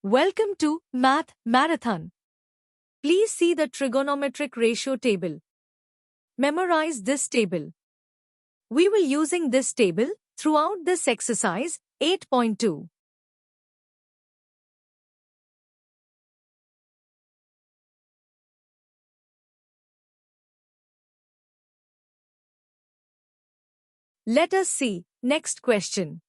Welcome to Math Marathon. Please see the trigonometric ratio table. Memorize this table. We will using this table throughout this exercise 8.2. Let us see next question.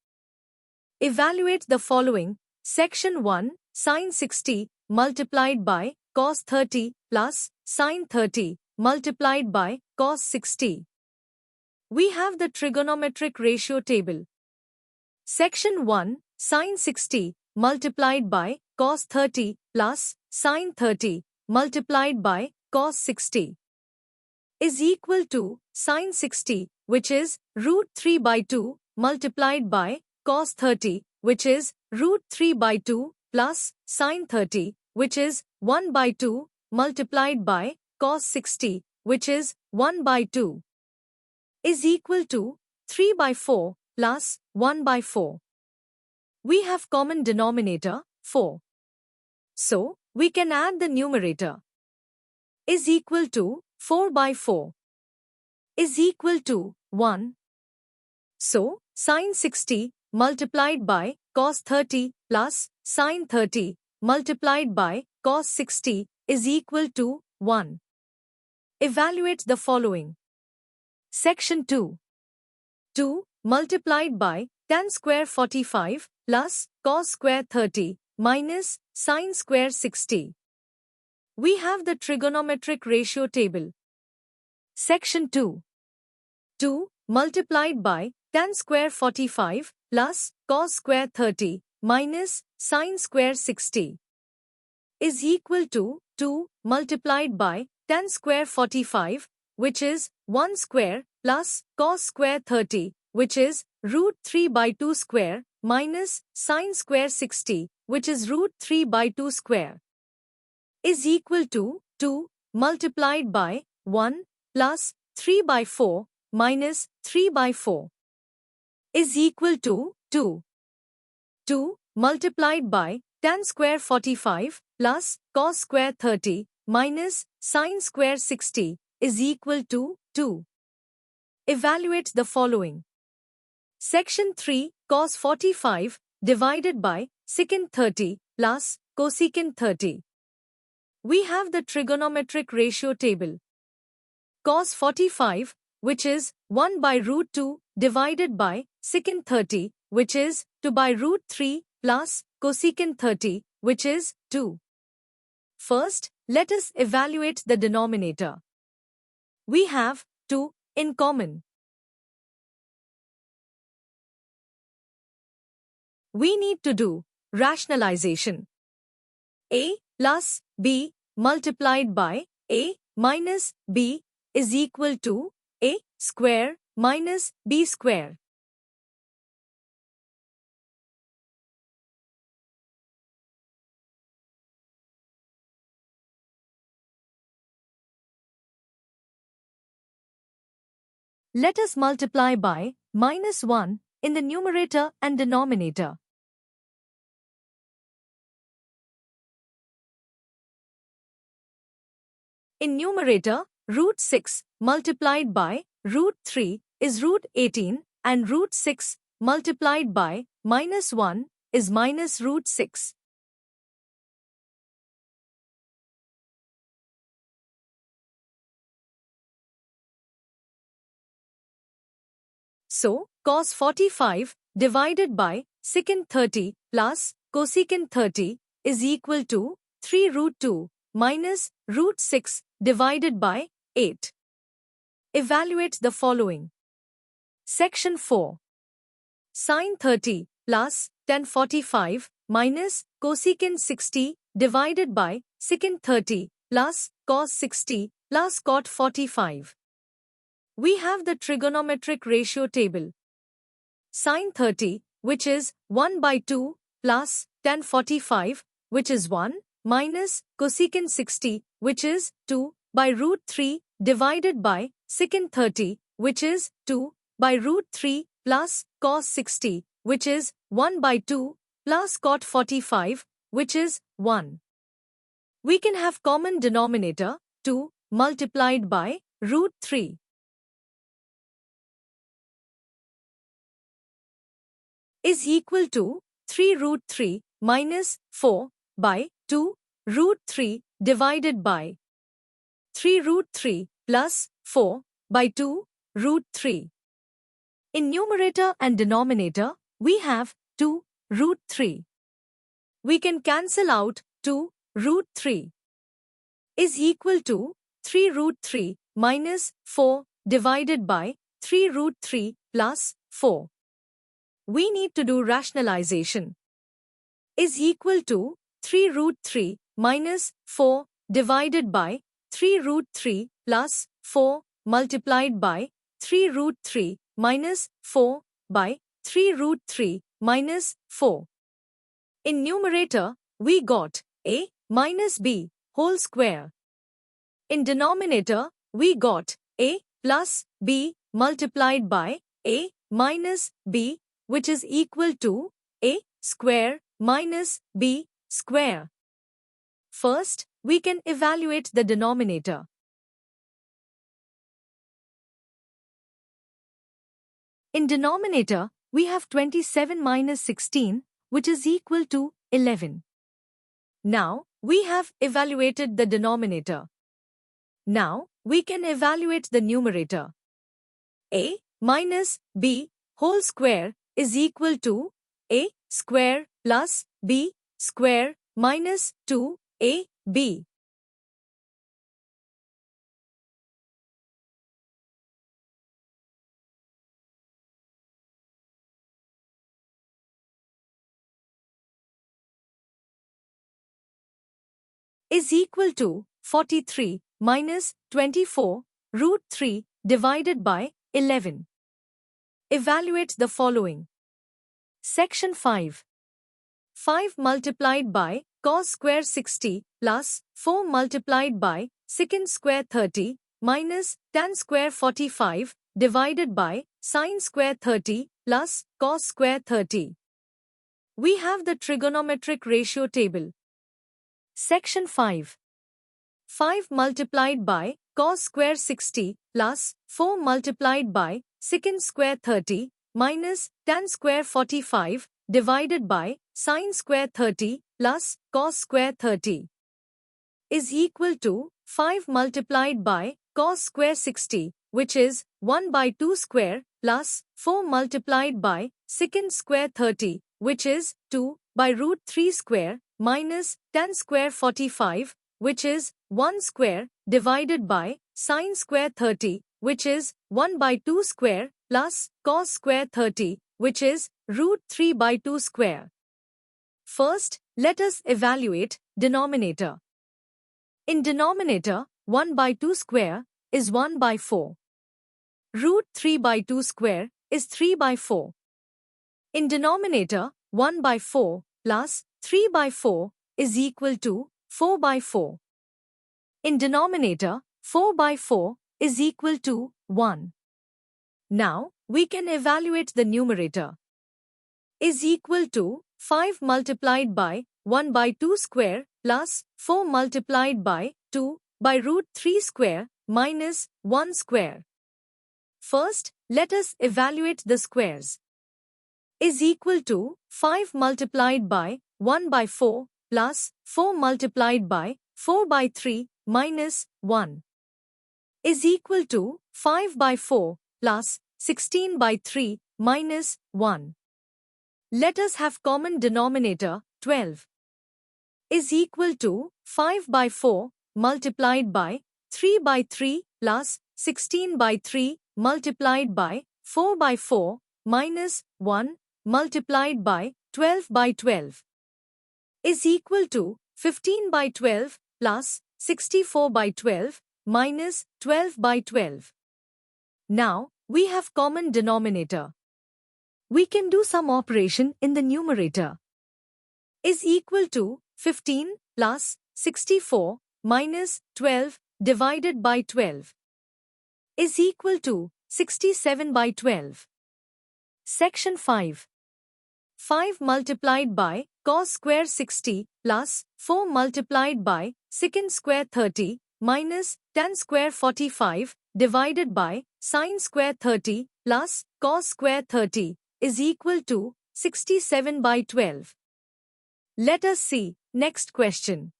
Evaluate the following. Section 1, sin 60 multiplied by cos 30 plus sin 30 multiplied by cos 60. We have the trigonometric ratio table. Section 1, sin 60 multiplied by cos 30 plus sin 30 multiplied by cos 60 is equal to sin 60, which is root 3 by 2 multiplied by cos 30, which is root 3 by 2 plus sin 30, which is 1 by 2 multiplied by cos 60, which is 1 by 2, is equal to 3 by 4 plus 1 by 4. We have common denominator 4. So, we can add the numerator is equal to 4 by 4 is equal to 1. So, sin 60 multiplied by cos 30 plus sin 30 multiplied by cos 60 is equal to 1. Evaluate the following. Section 2. 2 multiplied by tan square 45 plus cos square 30 minus sin square 60. We have the trigonometric ratio table. Section 2. 2 multiplied by tan square 45 plus cos square 30 minus sin square 60 is equal to 2 multiplied by tan square 45, which is 1 square, plus cos square 30, which is root 3 by 2 square, minus sin square 60, which is root 3 by 2 square, is equal to 2 multiplied by 1 plus 3 by 4 minus 3 by 4 is equal to 2. 2 multiplied by tan square 45 plus cos square 30 minus sin square 60 is equal to 2. Evaluate the following. Section 3, cos 45 divided by secant 30 plus cosecant 30. We have the trigonometric ratio table. Cos 45, which is 1 by root 2 divided by secant 30, which is 2 by root 3 plus cosecant 30, which is 2. First, let us evaluate the denominator. We have 2 in common. We need to do rationalization. A plus B multiplied by A minus B is equal to A square minus B square. Let us multiply by minus 1 in the numerator and denominator. In numerator, root 6 multiplied by root 3 is root 18 and root 6 multiplied by minus 1 is minus root 6. So, cos 45 divided by secant 30 plus cosecant 30 is equal to 3 root 2 minus root 6 divided by 8. Evaluate the following. Section 4. Sin 30 plus tan 45 minus cosecant 60 divided by secant 30 plus cos 60 plus cot 45. We have the trigonometric ratio table. Sin 30, which is 1 by 2, plus tan 45, which is 1, minus cosecant 60, which is 2, by root 3, divided by secant 30, which is 2, by root 3, plus cos 60, which is 1 by 2, plus cot 45, which is 1. We can have common denominator 2 multiplied by root 3 is equal to 3 root 3 minus 4 by 2 root 3 divided by 3 root 3 plus 4 by 2 root 3. In numerator and denominator, we have 2 root 3. We can cancel out 2 root 3 is equal to 3 root 3 minus 4 divided by 3 root 3 plus 4. We need to do rationalization. Is equal to 3 root 3 minus 4 divided by 3 root 3 plus 4 multiplied by 3 root 3 minus 4 by 3 root 3 minus 4. In numerator, we got a minus b whole square. In denominator, we got a plus b multiplied by a minus b, which is equal to a square minus b square. First, we can evaluate the denominator. In denominator, we have 27 minus 16, which is equal to 11. Now, we have evaluated the denominator. Now, we can evaluate the numerator. A minus b whole square is equal to a square plus b square minus 2ab. Is equal to 43 minus 24 root 3 divided by 11. Evaluate the following. Section 5. 5 multiplied by cos square 60 plus 4 multiplied by secant square 30 minus tan square 45 divided by sin square 30 plus cos square 30. We have the trigonometric ratio table. Section 5. 5 multiplied by cos square 60 plus 4 multiplied by secant square 30 minus tan square 45 divided by sin square 30 plus cos square 30 is equal to 5 multiplied by cos square 60, which is 1 by 2 square plus 4 multiplied by secant square 30, which is 2 by root 3 square minus tan square 45, which is 1 square divided by sin square 30, which is 1 by 2 square plus cos square 30, which is root 3 by 2 square. First, let us evaluate denominator. In denominator, 1 by 2 square is 1 by 4. Root 3 by 2 square is 3 by 4. In denominator, 1 by 4 plus 3 by 4 is equal to 4 by 4. In denominator, 4 by 4 is equal to 1. Now, we can evaluate the numerator. Is equal to 5 multiplied by 1 by 2 square plus 4 multiplied by 2 by root 3 square minus 1 square. First, let us evaluate the squares. Is equal to 5 multiplied by 1 by 4 plus 4 multiplied by 4 by 3 minus 1 is equal to 5 by 4 plus 16 by 3 minus 1. Let us have common denominator 12 is equal to 5 by 4 multiplied by 3 by 3 plus 16 by 3 multiplied by 4 by 4 minus 1 multiplied by 12 by 12 is equal to 15 by 12 plus 64 by 12 minus 12 by 12. Now, we have common denominator. We can do some operation in the numerator. Is equal to 15 plus 64 minus 12 divided by 12 is equal to 67 by 12. Section 5. 5 multiplied by cos square 60 plus 4 multiplied by secant square 30 minus tan square 45 divided by sin square 30 plus cos square 30 is equal to 67 by 12. Let us see next question.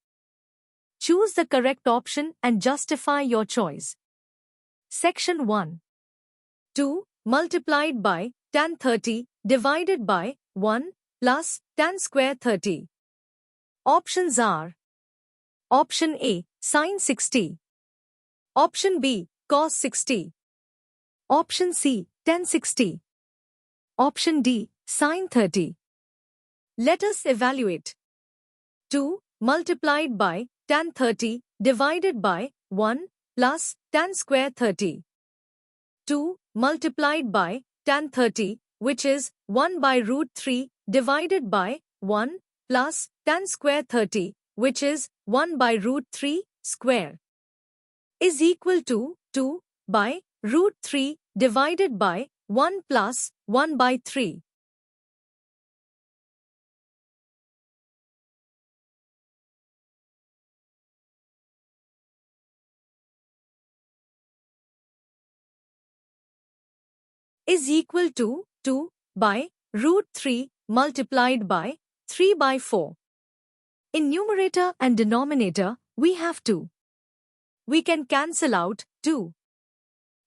Choose the correct option and justify your choice. Section 1. 2 multiplied by tan 30 divided by 1 plus tan square 30. Options are Option A, sin 60. Option B, cos 60. Option C, tan 60. Option D, sin 30. Let us evaluate. 2 multiplied by tan 30 divided by 1 plus tan square 30. 2 multiplied by tan 30, which is 1 by root 3 divided by 1 plus tan square 30, which is 1 by root 3 square, is equal to 2 by root 3 divided by 1 plus 1 by 3. Is equal to 2 by root 3 multiplied by 3 by 4. In numerator and denominator, we have 2. We can cancel out 2.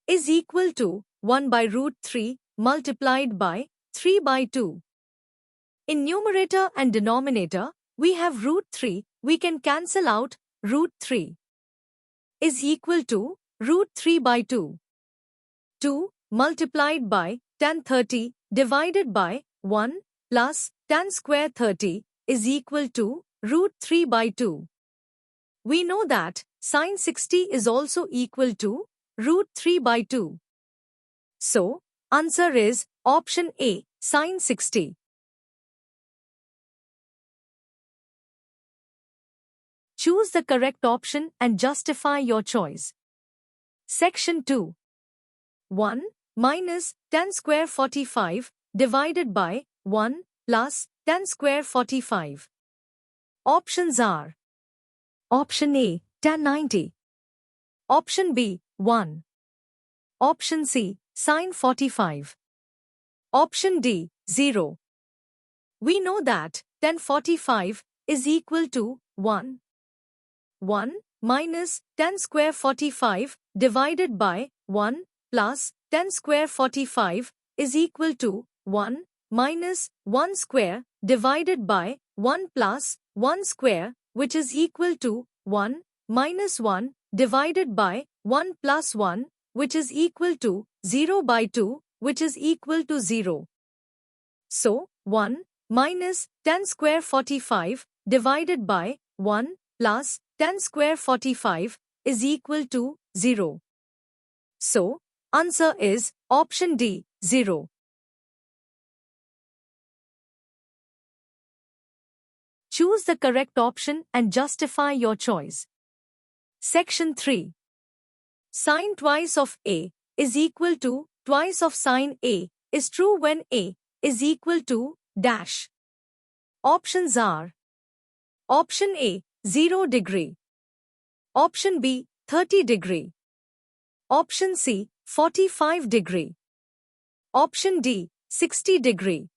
Is equal to 1 by root 3 multiplied by 3 by 2. In numerator and denominator, we have root 3. We can cancel out root 3. Is equal to root 3 by 2. 2 multiplied by tan 30 divided by 1 plus tan square 30 is equal to root 3 by 2. We know that sin 60 is also equal to root 3 by 2. So, answer is option A, sin 60. Choose the correct option and justify your choice. Section 2. 1 minus tan square 45 divided by 1 plus tan square 45. Options are Option A, tan 90. Option B, 1. Option C, sin 45. Option D, 0. We know that tan 45 is equal to 1. 1 minus tan square 45 divided by 1 plus tan square 45 is equal to 1 minus 1 square divided by 1 plus 1 square, which is equal to 1 minus 1 divided by 1 plus 1, which is equal to 0 by 2, which is equal to 0. So, 1 minus tan square 45 divided by 1 plus tan square 45 is equal to 0. So, answer is option D, 0. Choose the correct option and justify your choice. Section 3. Sin twice of A is equal to twice of sin A is true when A is equal to dash. Options are Option A, 0 degree. Option B, 30 degree. Option C, 45 degree. Option D, 60 degree.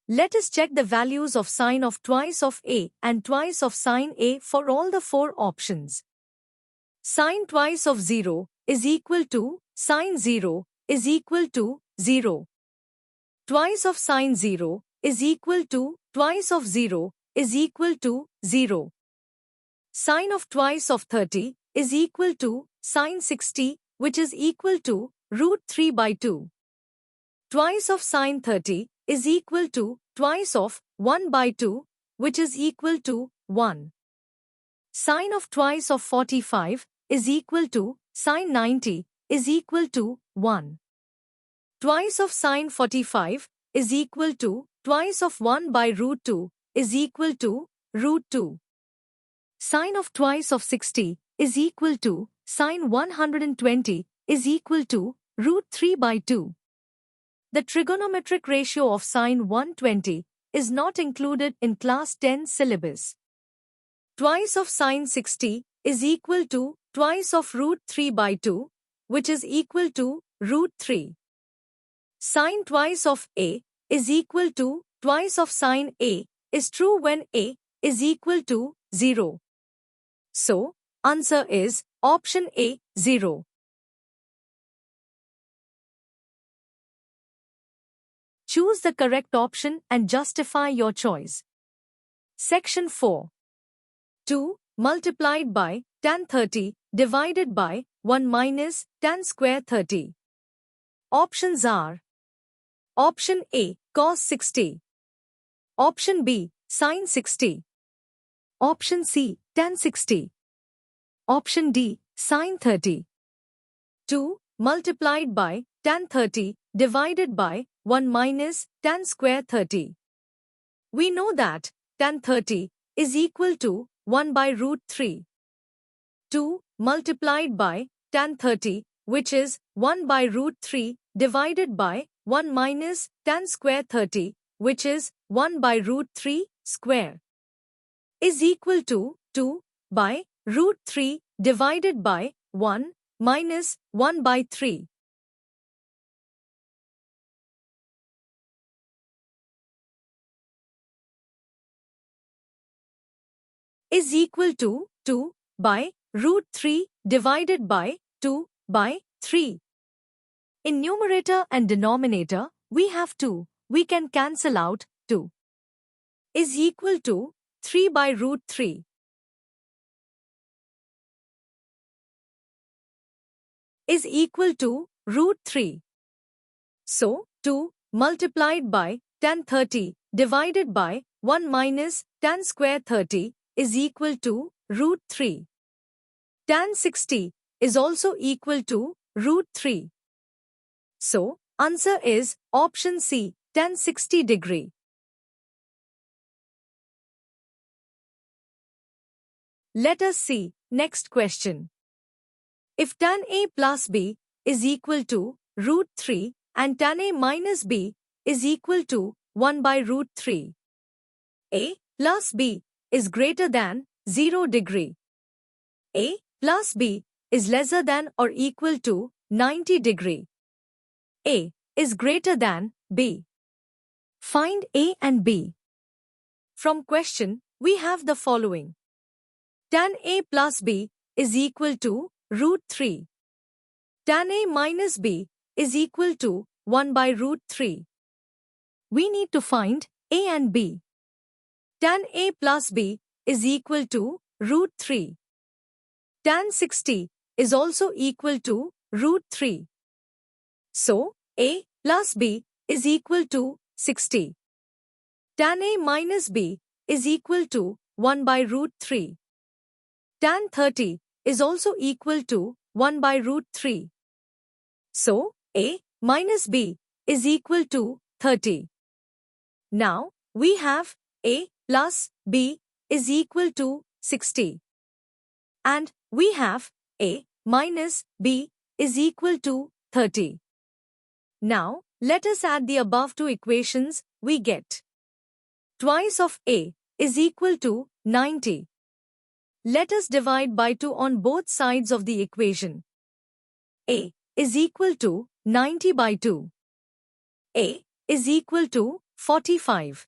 Let us check the values of sin of twice of A and twice of sin A for all the 4 options. Sin twice of 0 is equal to sin 0 is equal to 0. Twice of sin 0 is equal to twice of 0 is equal to 0. Sin of twice of 30 is equal to sin 60, which is equal to root 3 by 2. Twice of sin 30 is equal to twice of 1 by 2, which is equal to 1. Sin of twice of 45 is equal to sin 90 is equal to 1. Twice of sin 45 is equal to twice of 1 by root 2 is equal to root 2. Sin of twice of 60 is equal to sin 120 is equal to root 3 by 2. The trigonometric ratio of sin 120 is not included in class 10 syllabus. Twice of sine 60 is equal to twice of root 3 by 2, which is equal to root 3. Sine twice of A is equal to twice of sine A is true when A is equal to 0. So, answer is option A, 0. Choose the correct option and justify your choice. Section 4. 2 multiplied by tan 30 divided by 1 minus tan square 30. Options are option A, cos 60. Option B, sin 60. Option C, tan 60. Option D, sin 30. 2 multiplied by tan 30 divided by 1 minus tan square 30. We know that tan 30 is equal to 1 by root 3. 2 multiplied by tan 30, which is 1 by root 3 divided by 1 minus tan square 30, which is 1 by root 3 square, is equal to 2 by root 3 divided by 1 minus 1 by 3. Is equal to 2 by root 3 divided by 2 by 3. In numerator and denominator, we have 2. We can cancel out 2. Is equal to 3 by root 3. Is equal to root 3. So, 2 multiplied by tan 30 divided by 1 minus tan square 30 is equal to root 3. Tan 60 is also equal to root 3. So, answer is option C, tan 60 degree. Let us see next question. If tan A plus B is equal to root 3 and tan A minus B is equal to 1 by root 3, A plus B is greater than 0 degree. A plus B is lesser than or equal to 90 degree. A is greater than B. Find A and B. From question, we have the following. Tan A plus B is equal to root 3. Tan A minus B is equal to 1 by root 3. We need to find A and B. Tan A plus B is equal to root 3. Tan 60 is also equal to root 3. So, A plus B is equal to 60. Tan A minus B is equal to 1 by root 3. Tan 30 is also equal to 1 by root 3. So, A minus B is equal to 30. Now, we have A plus B is equal to 60. And we have A minus B is equal to 30. Now, let us add the above two equations. We get twice of A is equal to 90. Let us divide by 2 on both sides of the equation. A is equal to 90 by 2. A is equal to 45.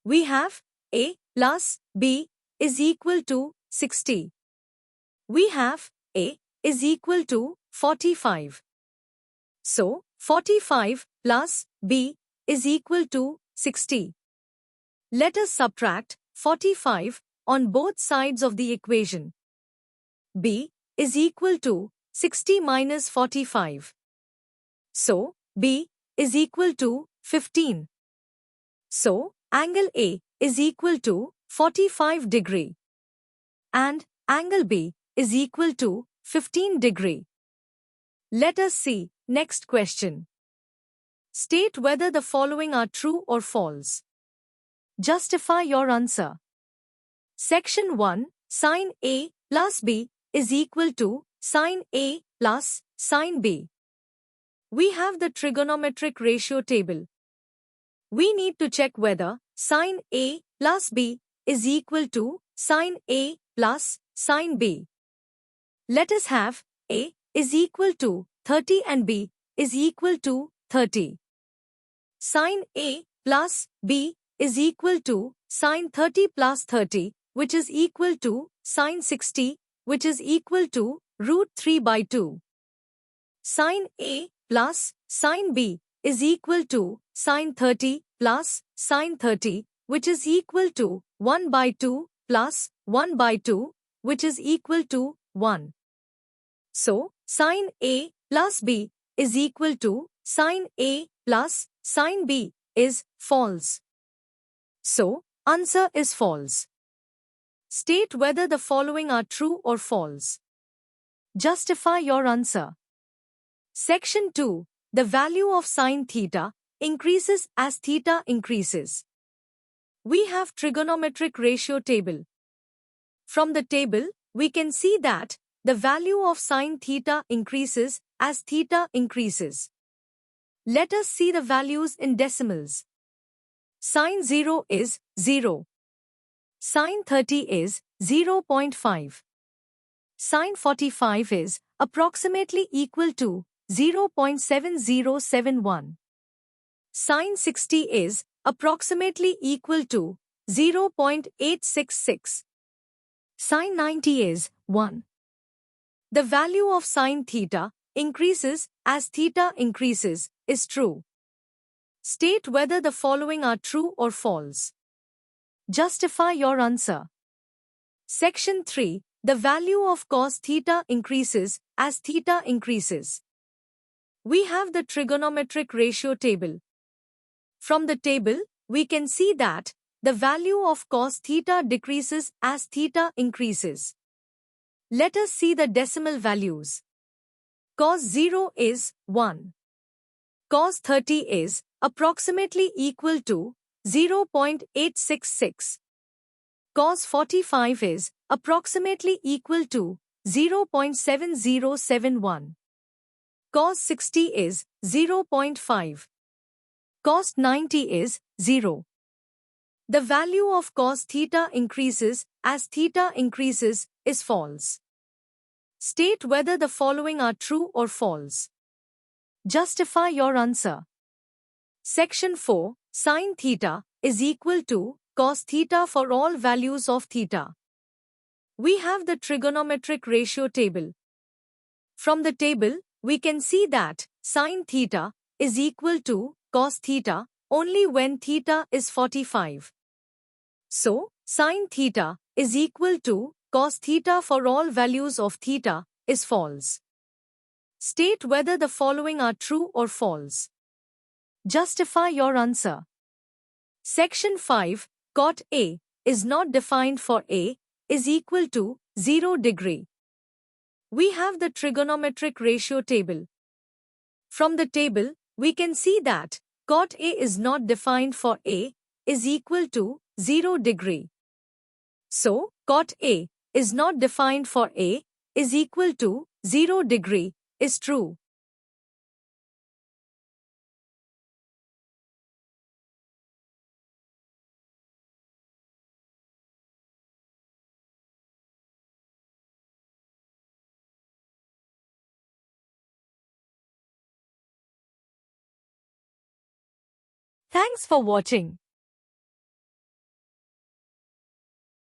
We have A plus B is equal to 60. We have A is equal to 45. So, 45 plus B is equal to 60. Let us subtract 45 on both sides of the equation. B is equal to 60 minus 45. So, B is equal to 15. So, angle A is equal to 45 degree. And angle B is equal to 15 degree. Let us see next question. State whether the following are true or false. Justify your answer. Section 1, sin A plus B is equal to sin A plus sin B. We have the trigonometric ratio table. we need to check whether sin A plus B is equal to sin A plus sin B. Let us have A is equal to 30 and B is equal to 30. Sin A plus B is equal to sin 30 plus 30, which is equal to sin 60, which is equal to root 3 by 2. Sin A plus sin B is equal to sin 30 plus sin 30, which is equal to 1 by 2 plus 1 by 2, which is equal to 1. So, sin A plus B is equal to sin A plus sin B is false. So, answer is false. State whether the following are true or false. Justify your answer. Section 2. The value of sin theta increases as theta increases. We have trigonometric ratio table. From the table, we can see that the value of sin theta increases as theta increases. Let us see the values in decimals. Sin 0 is 0. Sin 30 is 0.5. Sin 45 is approximately equal to 0.7071. Sin 60 is approximately equal to 0.866. Sin 90 is 1. The value of sin theta increases as theta increases is true. State whether the following are true or false. Justify your answer. Section 3. The value of cos theta increases as theta increases. We have the trigonometric ratio table. From the table, we can see that the value of cos theta decreases as theta increases. Let us see the decimal values. Cos 0 is 1. Cos 30 is approximately equal to 0.866. Cos 45 is approximately equal to 0.7071. Cos 60 is 0.5. Cos 90 is 0. The value of cos theta increases as theta increases is false. State whether the following are true or false. Justify your answer. Section 4. Sin theta is equal to cos theta for all values of theta. We have the trigonometric ratio table. From the table, we can see that sin theta is equal to cos theta only when theta is 45. So, sin theta is equal to cos theta for all values of theta is false. State whether the following are true or false. Justify your answer. Section 5. Cot A is not defined for A is equal to 0 degree. We have the trigonometric ratio table. From the table, we can see that cot A is not defined for A is equal to 0 degree. So, cot A is not defined for A is equal to 0 degree is true. Thanks for watching.